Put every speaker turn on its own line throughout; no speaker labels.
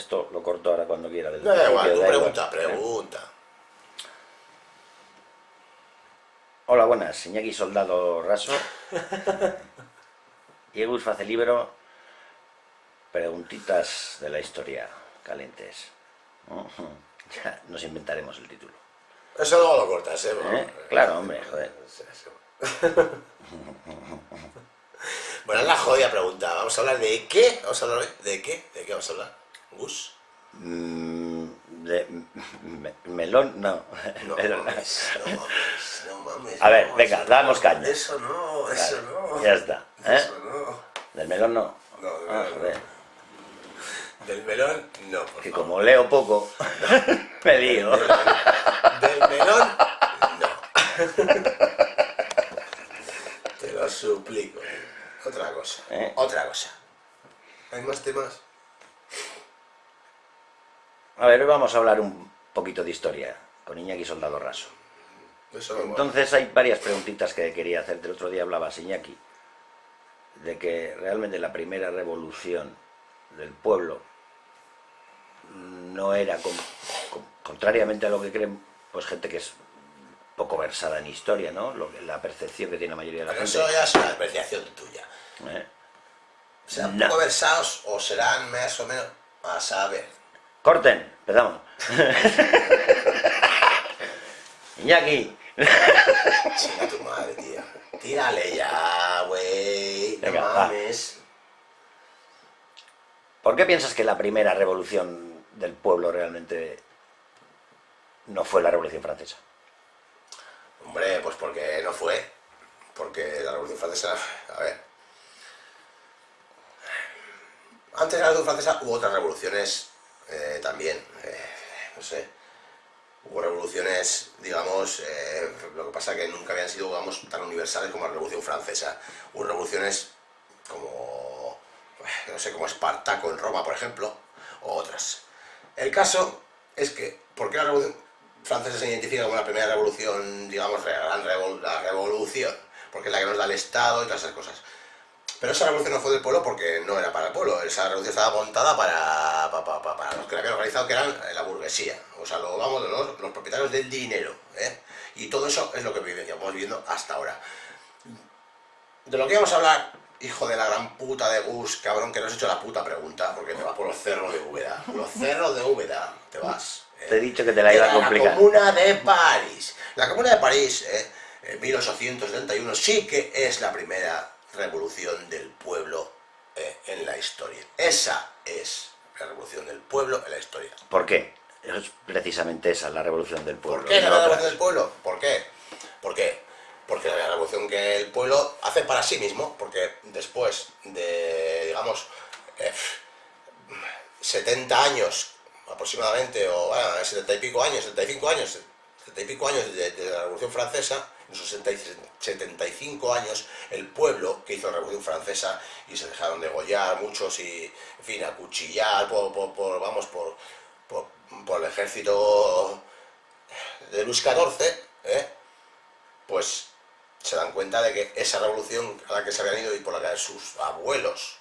Esto lo corto ahora cuando quiera. Desde
No, da igual, tú
da
pregunta,
igual.
pregunta.
Hola, buenas. Iñaki Soldado Raso. Y Egus Facelibro. Preguntitas de la historia calientes. Ujú. Ya nos inventaremos el título.
Eso luego lo cortas, ¿eh?
Claro, hombre, joder.
Bueno, es la jodida pregunta. ¿Vamos a hablar de qué? ¿Vamos a hablar de qué? ¿De qué vamos a hablar? ¿Gus?
De melón, no.
No mames, no mames, no mames.
A ver,
no,
venga,
eso
damos
no,
caña.
Eso no, eso
Vale,
no.
ya está.
Eso no.
Del melón no.
No, del
Ah,
melón
joder.
no. Del melón, no, por
Que
favor.
como leo poco, me lío.
Del melón, no. Te lo suplico. Otra cosa. Otra cosa. ¿Hay más temas?
A ver, hoy vamos a hablar un poquito de historia con Iñaki Soldado Raso.
Eso me mola.
Entonces hay varias preguntitas que quería hacerte. El otro día hablabas, Iñaki, de que realmente la primera revolución del pueblo no era, contrariamente a lo que creen, pues gente que es poco versada en historia, ¿no? La percepción que tiene la mayoría de la
Pero
gente.
eso ya es una apreciación tuya.
¿Eh?
¿Serán
No.
poco versados o serán más o menos a saber?
¡Corten! Empezamos. Iñaki.
Chinga tu madre, tío. Tírale ya, güey. No
Venga, va.
mames.
¿Por qué piensas que la primera revolución del pueblo realmente no fue la Revolución Francesa?
Hombre, pues porque no fue. Porque la Revolución Francesa... A ver. Antes de la Revolución Francesa hubo otras revoluciones también. No sé. Hubo revoluciones, digamos, lo que pasa que nunca habían sido, digamos, tan universales como la Revolución Francesa. Hubo revoluciones como, no sé, como Espartaco en Roma, por ejemplo, o otras. El caso es que, ¿por qué la Revolución Francesa se identifica como la primera revolución, digamos, la revolución? Porque es la que nos da el Estado y todas esas cosas. Pero esa revolución no fue del pueblo porque no era para el pueblo. Esa revolución estaba montada para los que la habían organizado, que eran la burguesía. O sea, vamos, los propietarios del dinero. Y todo eso es lo que vamos viviendo hasta ahora. De lo que íbamos a hablar, hijo de la gran puta de Gus, cabrón, que no has hecho la puta pregunta, porque te vas por los cerros de Úbeda. Por los cerros de Úbeda te vas.
Te he dicho que te la iba a complicar.
La Comuna de París. La Comuna de París, en 1871, sí que es la primera revolución del pueblo en la historia. Esa es la revolución del pueblo en la historia.
¿Por qué? Es precisamente esa, la revolución del pueblo.
¿Por qué es
no
la
otras.
revolución del pueblo? ¿Por qué? ¿Por qué? Porque es la revolución que el pueblo hace para sí mismo, porque después de, digamos, 70 años aproximadamente, o bueno, 70 y pico años, 75 años, 70 y pico años de la Revolución Francesa, en esos 75 años, el pueblo que hizo la Revolución Francesa y se dejaron degollar muchos y, en fin, acuchillar por el ejército de Luis XIV, pues se dan cuenta de que esa revolución a la que se habían ido y por la que sus abuelos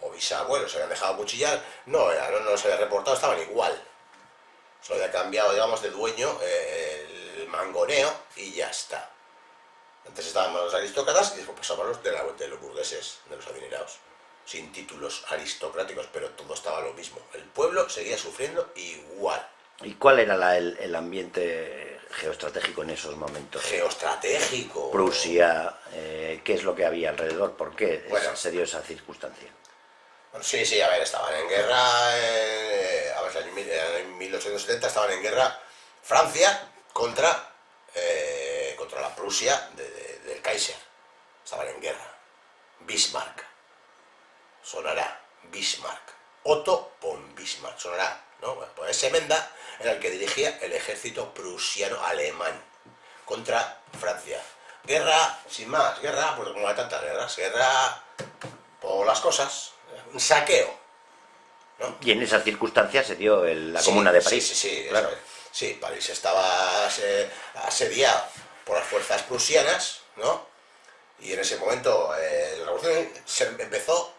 o bisabuelos se habían dejado acuchillar, no se había reportado, estaban igual. Solo había cambiado, digamos, de dueño el mangoneo y ya está. Antes estaban los aristócratas y después pasaban los de los burgueses, de los adinerados, sin títulos aristocráticos, pero todo estaba lo mismo. El pueblo seguía sufriendo igual.
¿Y cuál era el ambiente geoestratégico en esos momentos?
Geoestratégico.
Prusia, ¿qué es lo que había alrededor? ¿Por qué se dio esa circunstancia?
Bueno, sí, a ver, estaban en guerra, a ver, en 1870 estaban en guerra Francia contra la Prusia del Kaiser. Estaban en guerra. Bismarck. Sonará. Bismarck. Otto von Bismarck. Sonará, ¿no? Bueno, pues ese Menda era el que dirigía el ejército prusiano alemán contra Francia. Guerra, sin más, guerra, pues como hay tantas guerras, guerra por las cosas, un saqueo, ¿no?
Y en esas circunstancias se dio la Comuna de París.
Sí,
claro.
Sí, París estaba asediado por las fuerzas prusianas, ¿no? Y en ese momento la revolución empezó...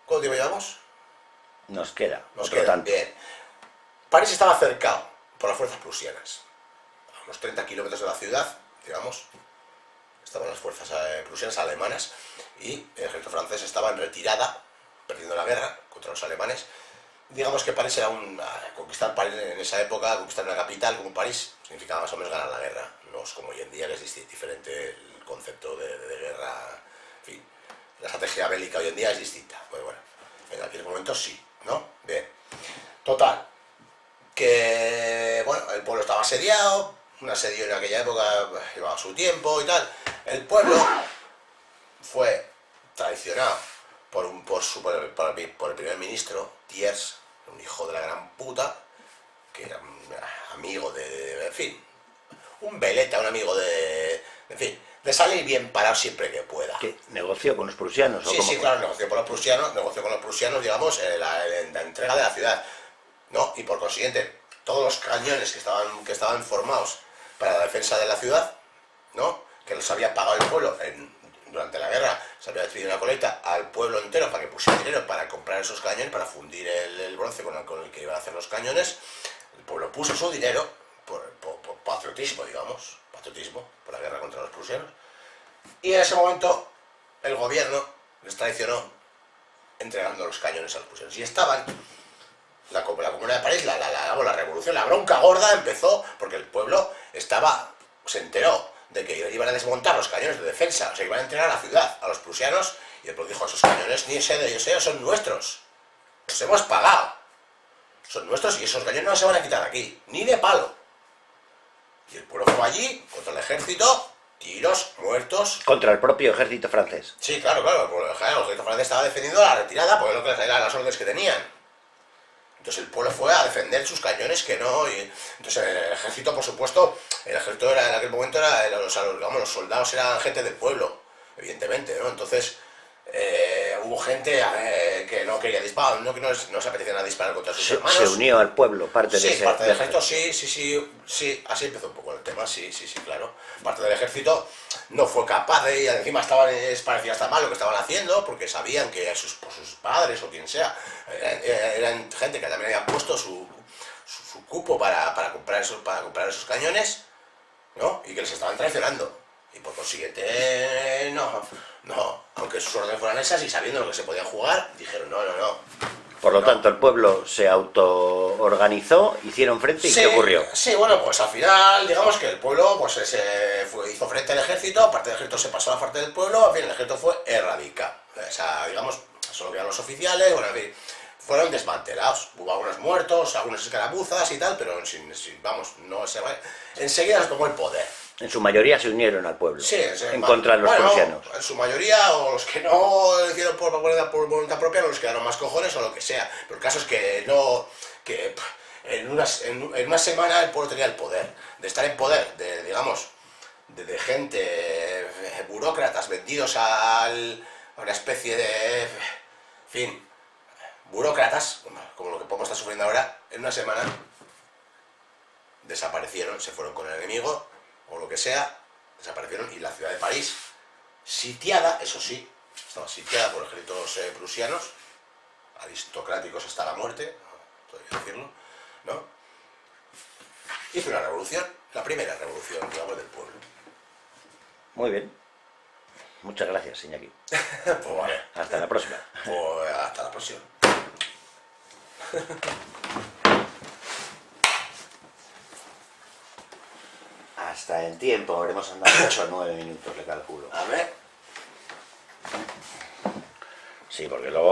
¿Cuánto tiempo llevamos?
Nos queda,
Nos
otro
queda
tanto.
bien. París estaba cercado por las fuerzas prusianas. A unos 30 kilómetros de la ciudad, digamos, estaban las fuerzas prusianas alemanas y el ejército francés estaba en retirada, perdiendo la guerra contra los alemanes. Digamos que París era conquistar París en esa época, conquistar una capital como París, significaba más o menos ganar la guerra. No es como hoy en día, que es diferente el concepto de guerra. En fin, la estrategia bélica hoy en día es distinta. Pues bueno, en aquel momento sí, ¿no? Bien. Total, que bueno, el pueblo estaba asediado, un asedio en aquella época llevaba su tiempo y tal. El pueblo fue traicionado por el primer ministro, Thiers, un hijo de la gran puta, que era un amigo en fin, un veleta, un amigo en fin, de salir bien parado siempre que pueda.
¿Qué? ¿Negoció con los prusianos?
Sí,
¿o cómo
sí,
fue?
claro, negoció con los prusianos, digamos, la entrega de la ciudad, ¿no? Y por consiguiente, todos los cañones que estaban formados para la defensa de la ciudad, ¿no? Que los había pagado el pueblo durante la guerra, se había pedido una colecta al pueblo entero para que pusiera dinero para comprar esos cañones, para fundir el bronce con el que iban a hacer los cañones. El pueblo puso su dinero por patriotismo, digamos, patriotismo, por la guerra contra los prusianos. Y en ese momento el gobierno les traicionó entregando los cañones a los prusianos. Y estaban, la Comuna de París, la revolución, la bronca gorda empezó porque el pueblo se enteró de que iban a desmontar los cañones de defensa, o sea, iban a entregar a la ciudad, a los prusianos, y el pueblo dijo, esos cañones ni sé de ellos, son nuestros, los hemos pagado, son nuestros y esos cañones no se van a quitar aquí, ni de palo. Y el pueblo fue allí, contra el ejército, tiros, muertos.
Contra el propio ejército francés.
Sí, claro, el ejército francés estaba defendiendo la retirada, porque lo que eran las órdenes que tenían. Entonces el pueblo fue a defender sus cañones que no. Entonces el ejército, por supuesto, el ejército en aquel momento los soldados eran gente del pueblo, evidentemente, ¿no? Entonces hubo gente que no quería disparar, que no se apetecía a disparar contra sus hermanos.
Se unió al pueblo, parte de
Sí,
ese.
parte del ejército, sí, así empezó un poco el tema, sí, claro. Parte del ejército no fue capaz de, y encima parecía hasta mal lo que estaban haciendo, porque sabían que sus padres o quien sea, eran gente que también habían puesto su cupo para comprar esos cañones, ¿no? Y que les estaban traicionando. Y por consiguiente, no, aunque sus órdenes fueran esas y sabiendo lo que se podía jugar, dijeron no.
Por lo tanto, el pueblo se autoorganizó, hicieron frente y ¿qué ocurrió?
Sí, bueno, pues al final, digamos que el pueblo pues hizo frente al ejército, aparte del ejército se pasó a la parte del pueblo, al fin el ejército fue erradicado. O sea, digamos, solo quedan los oficiales, bueno, en fin, fueron desmantelados. Hubo algunos muertos, algunas escarapuzas y tal, pero enseguida se tomó el poder.
En su mayoría se unieron al pueblo,
Sí,
en contra de los prusianos.
En su mayoría, o los que no lo hicieron por voluntad propia, los quedaron más cojones o lo que sea. Pero el caso es que en una semana el pueblo tenía el poder. De estar en poder, digamos, de gente, burócratas vendidos a una especie de, en fin, burócratas, como lo que podemos estar sufriendo ahora, en una semana desaparecieron, se fueron con el enemigo, o lo que sea, desaparecieron, y la ciudad de París, sitiada, eso sí, estaba sitiada por ejércitos prusianos, aristocráticos hasta la muerte, podría decirlo, ¿no? Hizo una revolución, la primera revolución, digamos, del pueblo.
Muy bien. Muchas gracias, Iñaki.
Pues vale.
Hasta la próxima.
Pues hasta la próxima.
Hasta el tiempo, habremos andado 8 o 9 minutos, le calculo.
A ver.
Sí, porque luego